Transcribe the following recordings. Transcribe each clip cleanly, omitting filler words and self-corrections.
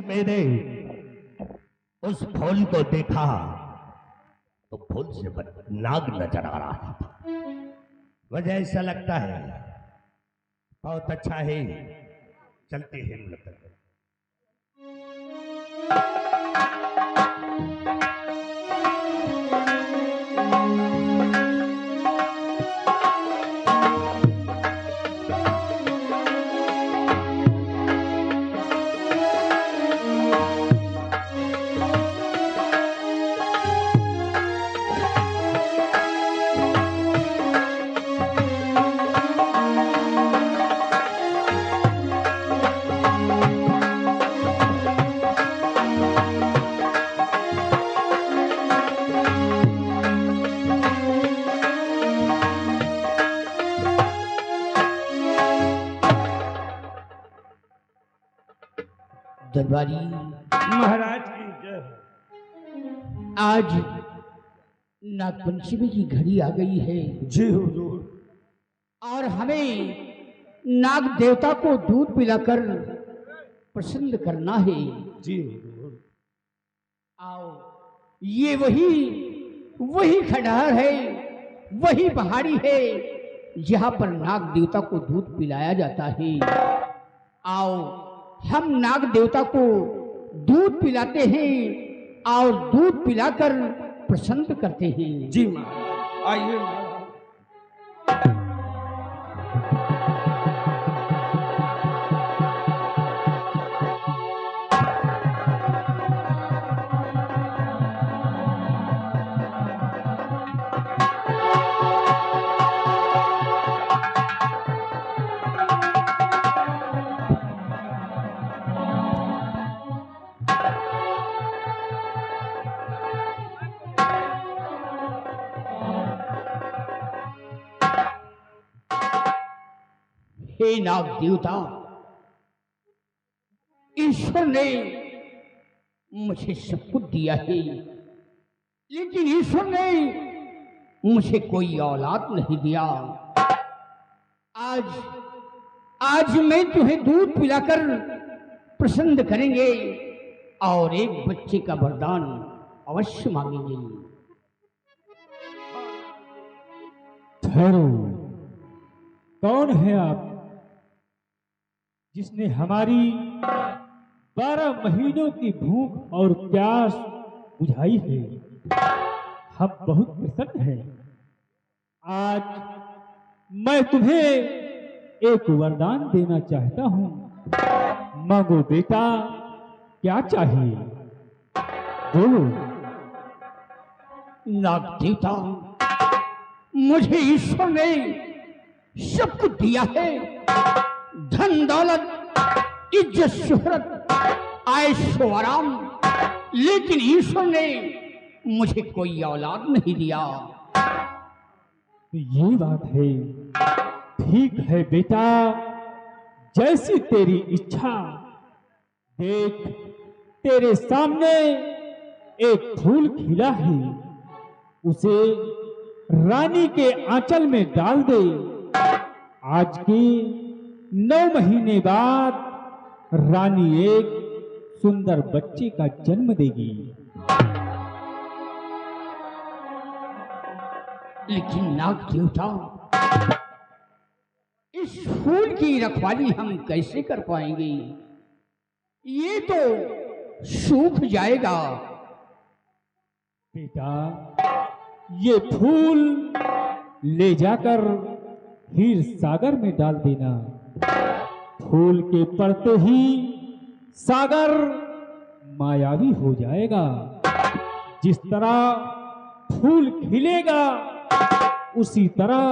मैंने उस फूल को देखा तो फूल से नाग नजर आ रहा था। मुझे ऐसा लगता है बहुत अच्छा है, चलते हैं मतलब। दरबारी महाराज की जय। आज नागपंचमी की घड़ी आ गई है जी हुजूर। और हमें नाग देवता को दूध पिलाकर प्रसन्न करना है। जी हुजूर। आओ, ये वही खंडहर है, वही पहाड़ी है जहां पर नाग देवता को दूध पिलाया जाता है। आओ, हम नाग देवता को दूध पिलाते हैं और दूध पिलाकर प्रसन्न करते हैं। जी महाराज, आइए महाराज। हे नाग देवता, ईश्वर ने मुझे सब कुछ दिया है, लेकिन ईश्वर ने मुझे कोई औलाद नहीं दिया। आज मैं तुम्हें दूध पिलाकर प्रसन्न करेंगे और एक बच्चे का वरदान अवश्य मांगेंगे। ठहरो, कौन है आप जिसने हमारी 12 महीनों की भूख और प्यास बुझाई है? हम बहुत प्रसन्न हैं। आज मैं तुम्हें एक वरदान देना चाहता हूं। मांगो बेटा, क्या चाहिए? बोलो। नाग देवता, मुझे ईश्वर ने सब कुछ दिया है, धन दौलत, इज्जत शोहरत, ऐशो आराम, लेकिन ईश्वर ने मुझे कोई औलाद नहीं दिया। ये बात है। ठीक है बेटा, जैसी तेरी इच्छा। देख, तेरे सामने एक फूल खिला है, उसे रानी के आंचल में डाल दे। आज के 9 महीने बाद रानी एक सुंदर बच्चे का जन्म देगी। लेकिन नाग देवता, इस फूल की रखवाली हम कैसे कर पाएंगे? ये तो सूख जाएगा। बेटा, ये फूल ले जाकर हीर सागर में डाल देना। फूल के पड़ते ही सागर मायावी हो जाएगा। जिस तरह फूल खिलेगा, उसी तरह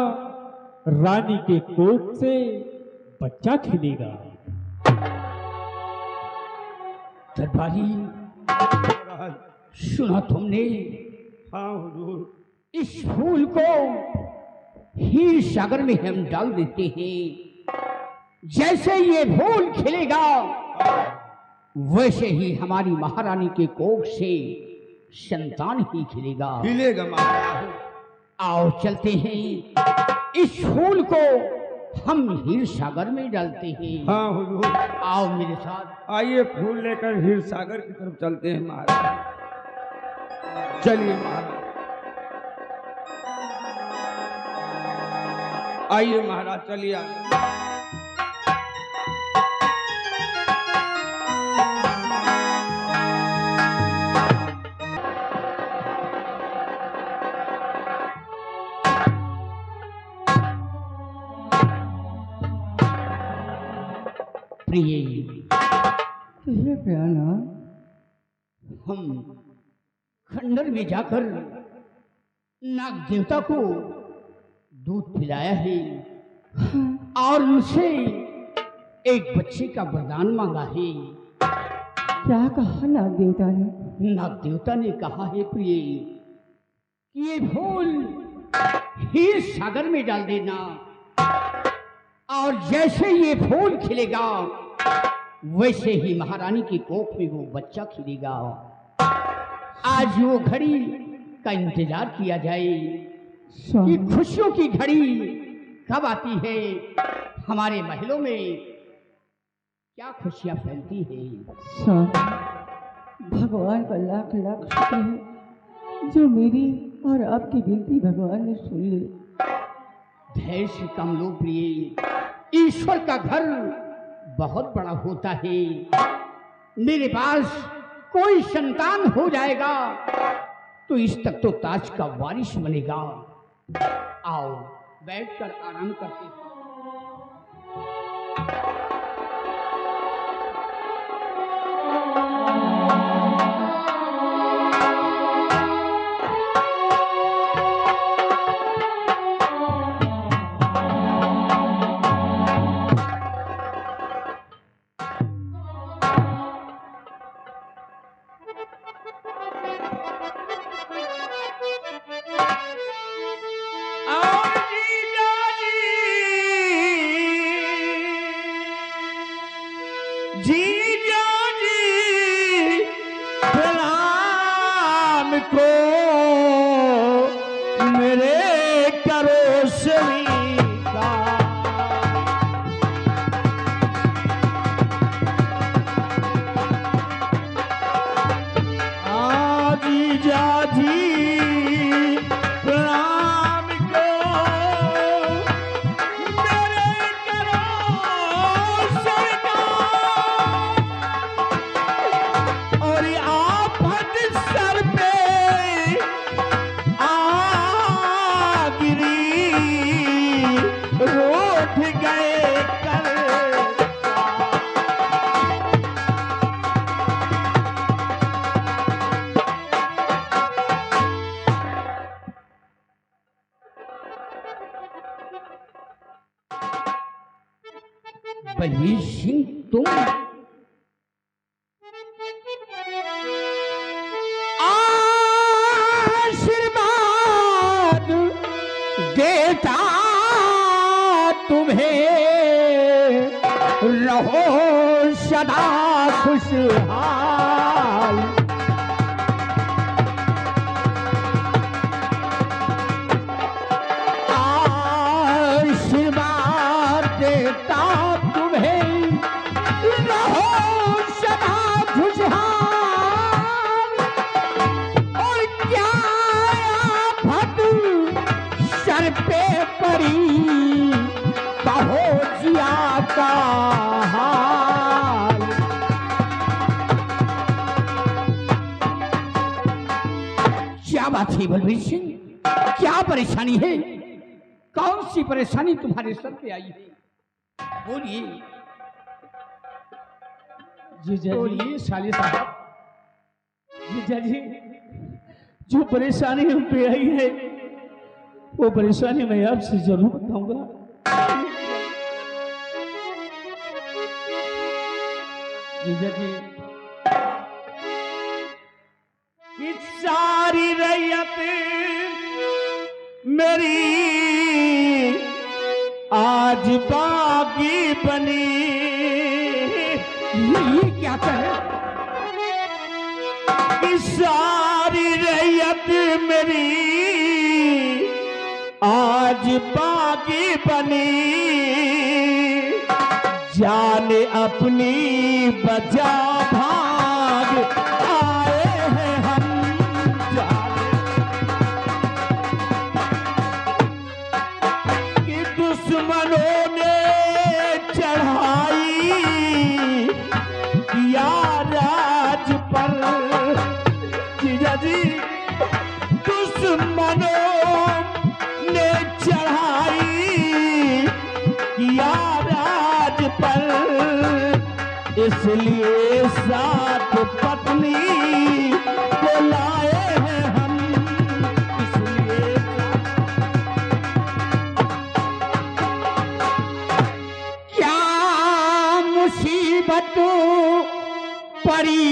रानी के कोख से बच्चा खिलेगा। दरबारी, महाराज। सुना तुमने? हाँ हुजूर। इस फूल को हीर सागर में हम डाल देते हैं। जैसे ये फूल खिलेगा, वैसे ही हमारी महारानी के कोख से संतान ही खिलेगा। खिलेगा महाराज। आओ चलते हैं, इस फूल को हम हीर सागर में डालते हैं। हाँ हुजूर, आओ मेरे साथ। आइए फूल लेकर हीर सागर की तरफ चलते हैं महाराज। चलिए महाराज, आइए महाराज, चलिए आइए। प्रिय प्याना, हम खंडर में जाकर नाग देवता को दूध पिलाया है और उनसे एक बच्चे का वरदान मांगा है। क्या कहा नाग देवता ने? नाग देवता ने कहा है प्रिय कि ये फूल हीर सागर में डाल देना और जैसे ये फूल खिलेगा वैसे ही महारानी की कोख में वो बच्चा खिलेगा। आज वो घड़ी का इंतजार किया जाए कि खुशियों की घड़ी कब आती है। हमारे महलों में क्या खुशियां फैलती है। भगवान का लाख लाख शुक्र है जो मेरी और आपकी विनती भगवान ने सुन ली। धैर्य से कम लो प्रिय, ईश्वर का घर बहुत बड़ा होता है। मेरे पास कोई संतान हो जाएगा तो इस तक तो ताज का वारिस बनेगा। आओ बैठकर आराम करते हैं। बलवीर सिंह तुम आशीर्वाद देता तुम्हें, रहो सदा खुशहाल। आशीर्वाद देता का हाल। क्या बात है बलवीर सिंह, क्या परेशानी है? कौन सी परेशानी तुम्हारे सर पे आई है? बोलिए बोलिए साले साहब। जीजा जी, जो परेशानी हम पे आई है वो परेशानी मैं आपसे जरूर बताऊंगा। जीजा जी, सारी रैयत मेरी आज बागी बनी। ये क्या कहे? सारी रैयत मेरी आज बागी बनी। जान अपनी बचा भाग आए हैं हम जान कि दुश्मनों ने चढ़ाई किया राज पर जीजा जी दुश्मनों ने चढ़ाई किया राज पर इसलिए साथ पत्नी को लाए हैं हम इसलिए क्या मुसीबत पड़ी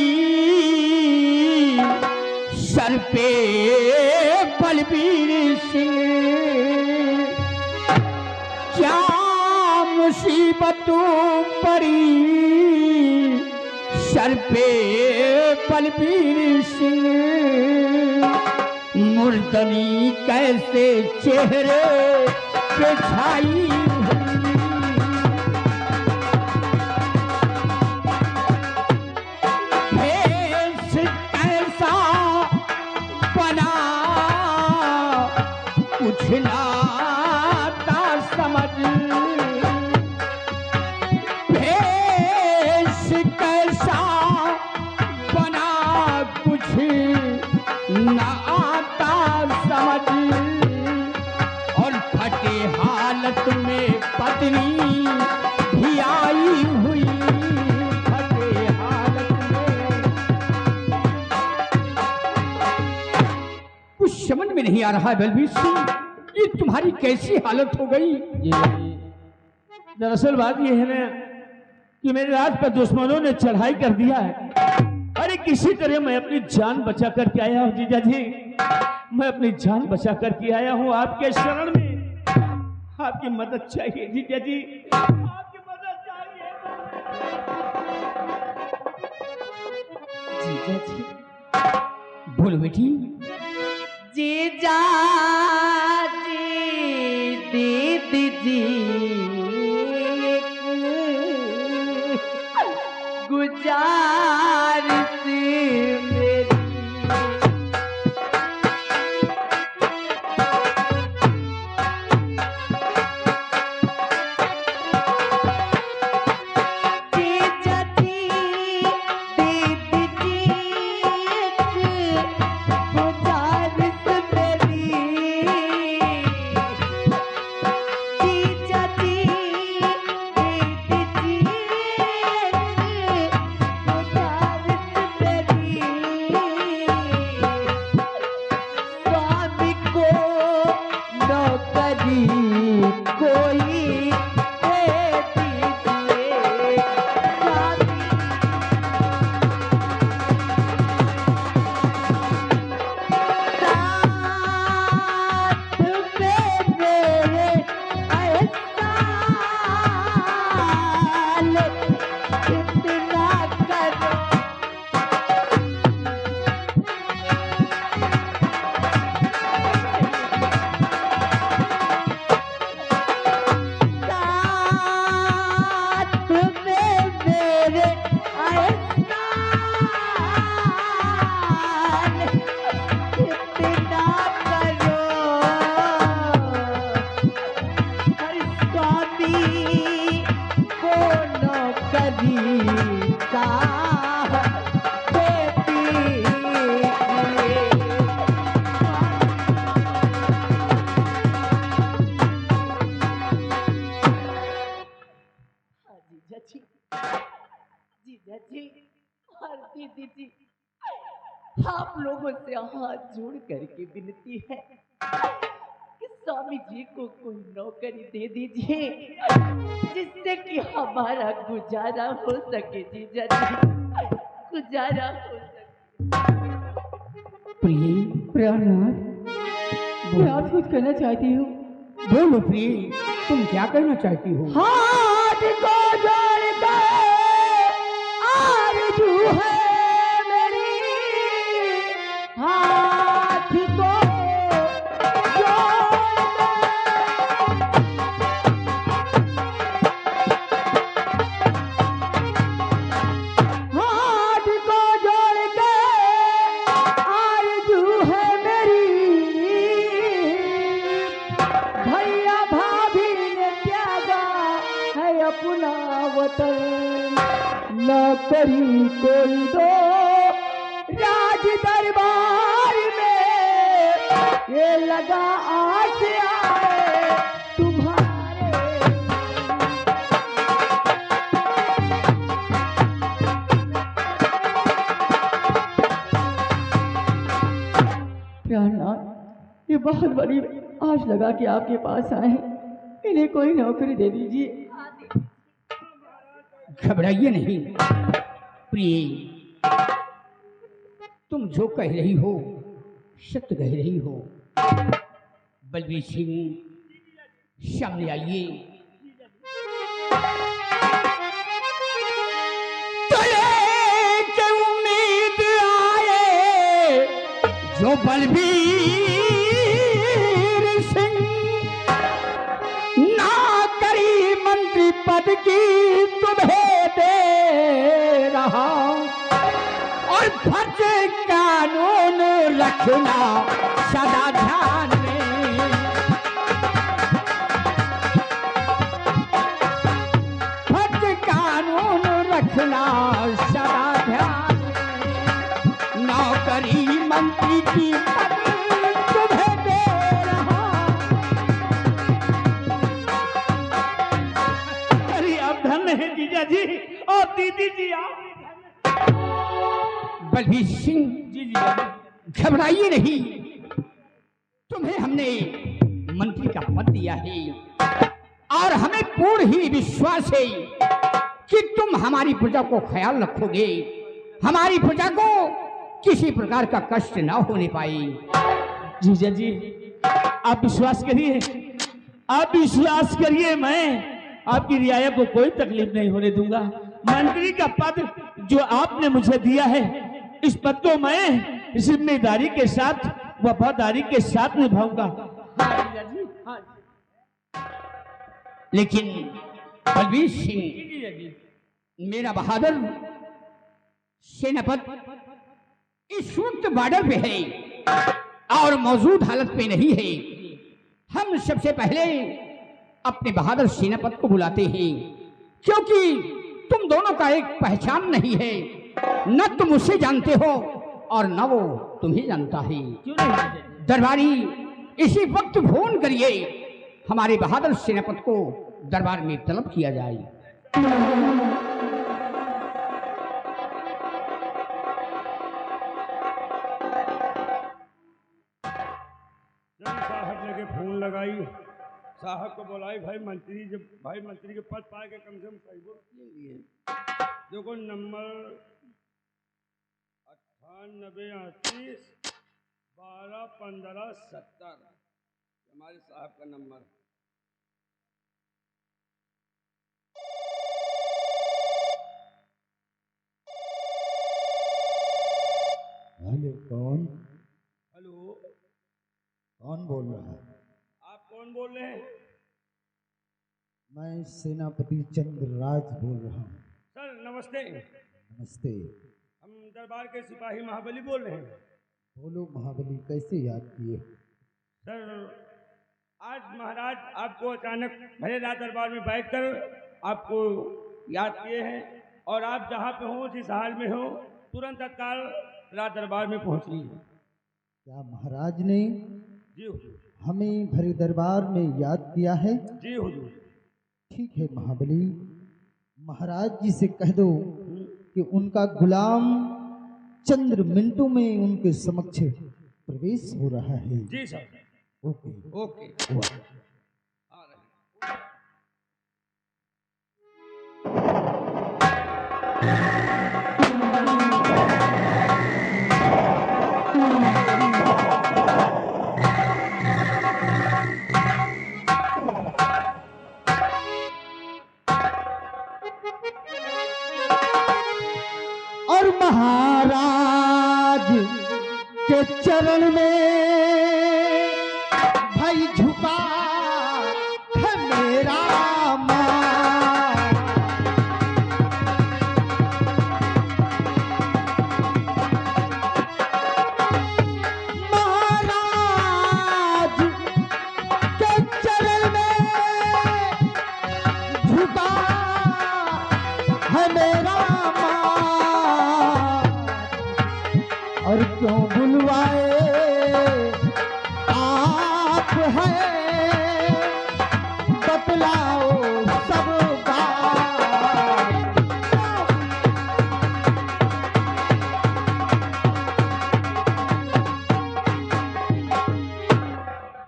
सर पे बलबीर सिंह क्या मुसीबत पड़ी सर पे बलबीर सिंह मुर्दनी कैसे चेहरे पे छाई हुई भेष कैसा बना कुछ लाता समझ भेष कैसा बना कुछ न आता समझ और फटे हालत में पत्नी भी आई हुई फटे हालत में कुछ समझ में नहीं आ रहा है बलबीर सिंह ये तुम्हारी कैसी हालत हो गई। दरअसल बात यह है ना कि मेरे राज पर दुश्मनों ने चढ़ाई कर दिया है। अरे किसी तरह मैं अपनी जान बचा करके आया हूँ जीजा जी मैं अपनी जान बचा करके आया हूँ आपके शरण में आपकी मदद चाहिए जीजा जी आपकी मदद चाहिए जीजा जी बोलो बेटी जीजा जी दीदी जी गुजारिश मेरी जीजा जी दीदी जी गुजारिश मेरी जीजा जी दीदी जी स्वामी को नौकरी कोई दे दीजिए स्वामी साथ में मेरे एहसान इतना करो साथ में मेरे एहसान इतना करो हर स्वामी को नौकरी का दे दीजिए जीजा जी और दीदी जी आप लोगों से हाथ जोड़ करके विनती है कि स्वामी जी को कोई नौकरी दे दीजिए जिससे कि हमारा गुजारा हो सके जीजा जी गुजारा हो सके प्रिय प्रहलाद आप कुछ कहना चाहती हो बोलो प्रिय तुम क्या कहना चाहती हो हाथ को जोड़ कर आरज़ू है मेरी हाथ को जोड़ कर लगा आज आए तुम्हारे। प्यारनाथ, ये बहुत बड़ी आश लगा कि आपके पास आए हैं, इन्हें कोई नौकरी दे दीजिए। घबराइए नहीं प्रिय, तुम जो कह रही हो सत्य कह रही हो। बलबीर सिंह सामने आइए। चले के उम्मीद आए जो बलबीर सिंह, ना करी मंत्री पद की तुम्हें दे रहा, और फर्ज कानून रखना सदा ध्यान में। फर्ज कानून रखना सदा ध्यान में, नौकरी मंत्री की पद तुम्हें दे रहा। अरे आप धन्य हैं जीजा जी, और दीदी जी आप बलबीर सिंह जी जी घबराइए नहीं, तुम्हें हमने मंत्री का पद दिया है और हमें पूर्ण ही विश्वास है कि तुम हमारी प्रजा को ख्याल रखोगे, हमारी प्रजा को किसी प्रकार का कष्ट ना होने पाए। जीजा जी आप विश्वास करिए, आप विश्वास करिए, मैं आपकी रियाया को कोई तकलीफ नहीं होने दूंगा। मंत्री का पद जो आपने मुझे दिया है, इस पद को मैं जिम्मेदारी के साथ, वफादारी के साथ निभाऊंगा। लेकिन बलबीर सिंह मेरा बहादुर सेनापति इस वक्त बॉर्डर पे है और मौजूद हालत पे नहीं है। हम सबसे पहले अपने बहादुर सेनापति को बुलाते हैं, क्योंकि तुम दोनों का एक पहचान नहीं है, न तुम उसे जानते हो और न वो तुम्हें जानता है। दरबारी इसी वक्त फोन करिए, हमारे बहादुर सेनापति को दरबार में तलब किया जाए। साहब लगे फोन लगाई, साहब को बोलाई, भाई मंत्री जब भाई मंत्री के पद पाए के कम से कम सही बोल लिए। देखो नंबर 98 38 12 15 70 हमारे साहब का नंबर। हेलो कौन? हेलो, कौन बोल रहा है? आप कौन बोल रहे हैं? मैं सेनापति चंद्रराज बोल रहा हूँ। सर नमस्ते। नमस्ते। हम दरबार के सिपाही महाबली बोल रहे हैं। बोलो महाबली, कैसे याद किए? सर आज महाराज आपको अचानक भरे रात दरबार में बैठकर आपको याद किए हैं, और आप जहाँ पे हो, जिस हाल में हो, तुरंत तत्काल रात दरबार में पहुँचिए। क्या महाराज ने जी हुजूर। हमें भरे दरबार में याद किया है? जी हुजूर। ठीक है महाबली, महाराज जी से कह दो कि उनका गुलाम चंद्र मिनटों में उनके समक्ष प्रवेश हो रहा है। जी सर। ओके ओके वाह। आ रहे हैं। और महाराज के चरण में भाई झुका है मेरा मान। महाराज के चरण में झुका है मेरा और क्यों बुलवाए आ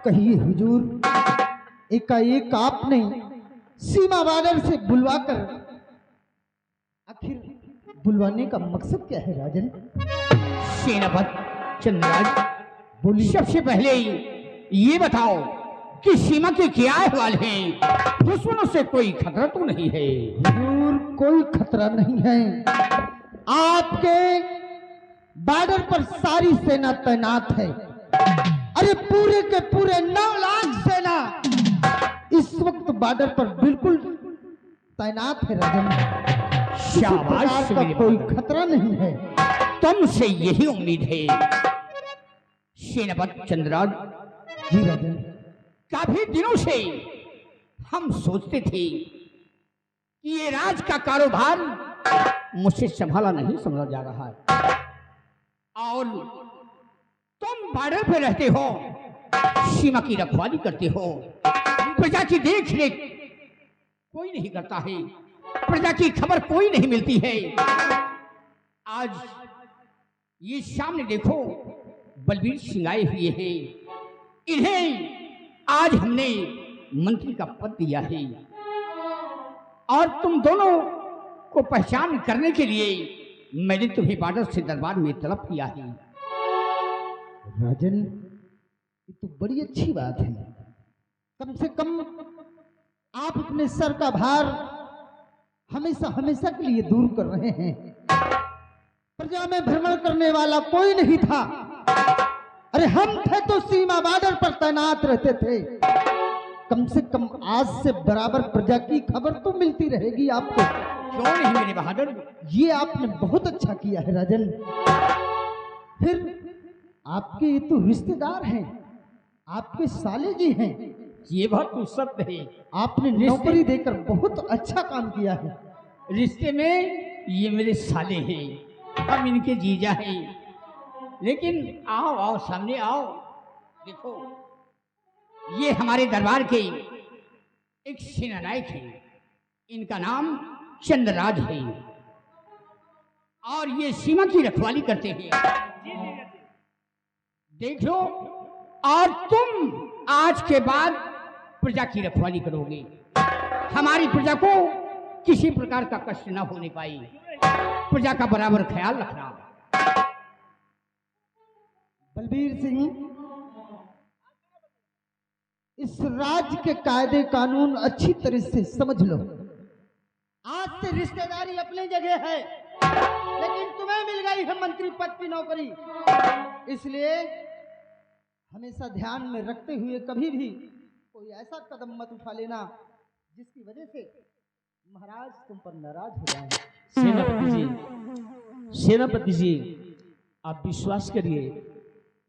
कहिए हुजूर, एकाएक आपने सीमा बॉर्डर से बुलवाकर, आखिर बुलवाने का मकसद क्या है राजन? सेनापति चंद्रराज, बोलिए। सबसे पहले ये बताओ कि सीमा के क्या अहवाल हैं? दुश्मनों से कोई खतरा तो नहीं है? हुजूर, कोई खतरा नहीं है। आपके बॉर्डर पर सारी सेना तैनात है। अरे पूरे के पूरे 9 लाख सेना इस वक्त बॉर्डर पर बिल्कुल तैनात है राजन। किसी शाबाश प्रकार का मेरे कोई बहादुर। खतरा नहीं है। तुमसे यही उम्मीद है सेनापति चंद्रराज। जी राजन। काफी दिनों से हम सोचते थे कि ये राज का कारोबार मुझसे संभाला नहीं समझा जा रहा है, और तुम बॉर्डर पे रहते हो, सीमा की रखवाली करते हो, प्रजा की देख रेख कोई नहीं करता है, प्रजा की खबर कोई नहीं मिलती है। आज ये सामने देखो, बलबीर सिंह आए हुए हैं, इन्हें आज हमने मंत्री का पद दिया है, और तुम दोनों को पहचान करने के लिए मैंने तुम्हें बॉर्डर से दरबार में तलब किया है। राजन, ये तो बड़ी अच्छी बात है। कम से कम आप अपने सर का भार हमेशा हमेशा के लिए दूर कर रहे हैं। प्रजा में भ्रमण करने वाला कोई नहीं था। अरे हम थे तो सीमा बॉर्डर पर तैनात रहते थे। कम से कम आज से बराबर प्रजा की खबर तो मिलती रहेगी आपको। क्यों नहीं मेरे बहादुर? ये आपने बहुत अच्छा किया है राजन। फिर आपके ये तो रिश्तेदार हैं, आपके साले जी हैं। ये बात तो सत्य है। आपने नौकरी देकर बहुत अच्छा काम किया है। रिश्ते में ये मेरे साले हैं, हम इनके जीजा हैं। लेकिन आओ आओ, सामने आओ। देखो, ये हमारे दरबार के एक सेनानायक हैं, इनका नाम चंद्रराज है, और ये सीमा की रखवाली करते हैं। देख लो, और तुम आज के बाद प्रजा की रखवाली करोगे। हमारी प्रजा को किसी प्रकार का कष्ट न होने पाए, प्रजा का बराबर ख्याल रखना। बलबीर सिंह, इस राज्य के कायदे कानून अच्छी तरह से समझ लो। आज से रिश्तेदारी अपनी जगह है, लेकिन तुम्हें मिल गई है मंत्री पद की नौकरी। इसलिए हमेशा ध्यान में रखते हुए कभी भी कोई ऐसा कदम मत उठा लेना जिसकी वजह से महाराज तुम पर नाराज हो जाएं। सेनापति जी, सेनापति जी, आप विश्वास करिए,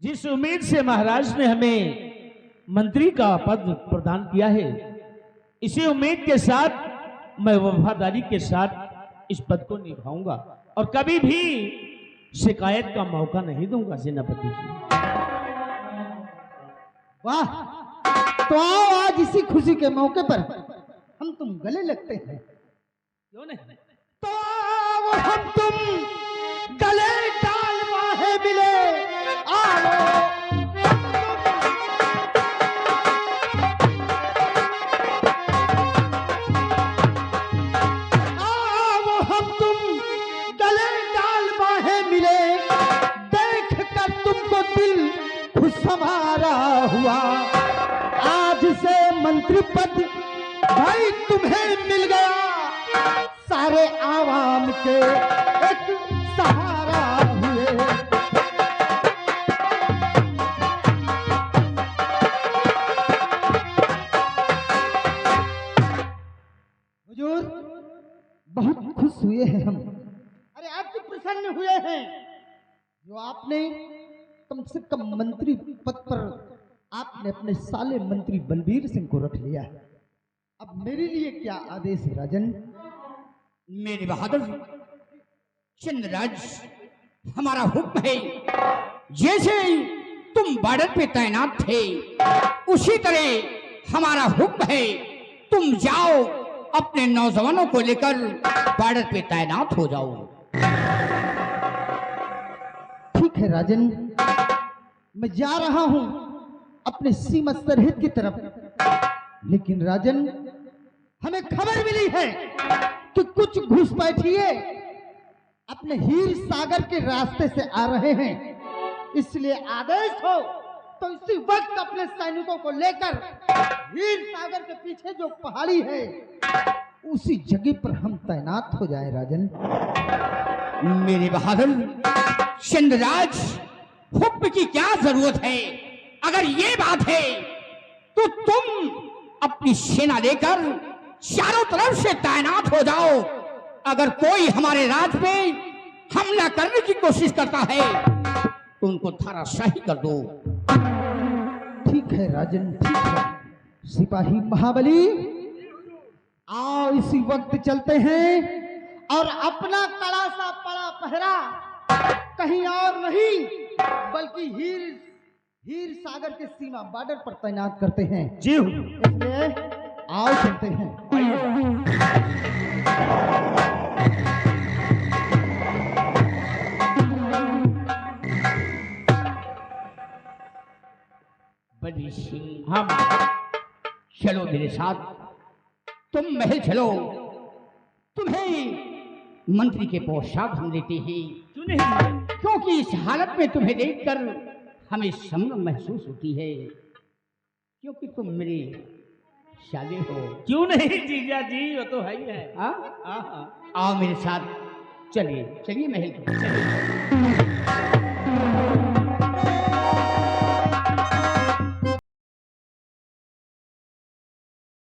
जिस उम्मीद से महाराज ने हमें मंत्री का पद प्रदान किया है, इसी उम्मीद के साथ मैं वफादारी के साथ इस पद को निभाऊंगा और कभी भी शिकायत का मौका नहीं दूंगा। सेनापति जी, वाह, तो आओ आज इसी खुशी के मौके पर हम तुम गले लगते हैं। क्यों नहीं? तो आओ हम तुम गले डाल बाहें मिले। आओ आओ हम तुम गले डाल बाहें मिले। देख कर तुमको दिल खुश हमारा हुआ। आज से मंत्री पद भाई तुम्हें मिल गया। सारे आवाम के एक सहारा हुए। हुजूर, बहुत खुश हुए हैं हम। अरे आपसे प्रसन्न हुए हैं जो आपने कम से कम मंत्री पद पर आपने अपने साले मंत्री बलबीर सिंह को रख लिया है। अब मेरे लिए क्या आदेश है राजन? मेरे बहादुर चंद्रराज, हमारा हुक्म है, जैसे तुम बॉर्डर पे तैनात थे उसी तरह हमारा हुक्म है, तुम जाओ अपने नौजवानों को लेकर बॉर्डर पे तैनात हो जाओ। ठीक है राजन, मैं जा रहा हूं। अपने सीमा सरहद की तरफ। लेकिन राजन, हमें खबर मिली है कि कुछ घुसपैठिए अपने हीर सागर के रास्ते से आ रहे हैं। इसलिए आदेश हो तो इसी वक्त अपने सैनिकों को लेकर हीर सागर के पीछे जो पहाड़ी है उसी जगह पर हम तैनात हो जाए। राजन, मेरे बहादुर चंद्रराज, हुक्म की क्या जरूरत है? अगर ये बात है तो तुम अपनी सेना लेकर चारों तरफ से तैनात हो जाओ। अगर कोई हमारे राज पे हमला करने की कोशिश करता है तो उनको धराशाही कर दो। ठीक है राजन, ठीक है। सिपाही महाबली, आओ इसी वक्त चलते हैं और अपना कड़ा सा पड़ा पहरा कहीं और नहीं बल्कि हीर सागर के सीमा बॉर्डर पर तैनात करते हैं। जी इसलिए आओ चलते हैं। बड़ी सिंह, हाँ चलो मेरे साथ, तुम महल चलो। तुम्हें मंत्री के पोशाक हम देते हैं, क्योंकि इस हालत में तुम्हें देखकर हमें संभ्रम महसूस होती है, क्योंकि तुम मेरे शादी हो। क्यों नहीं जीजा जी, वो तो है ही है। आओ मेरे साथ, चलिए चलिए महल चलिए।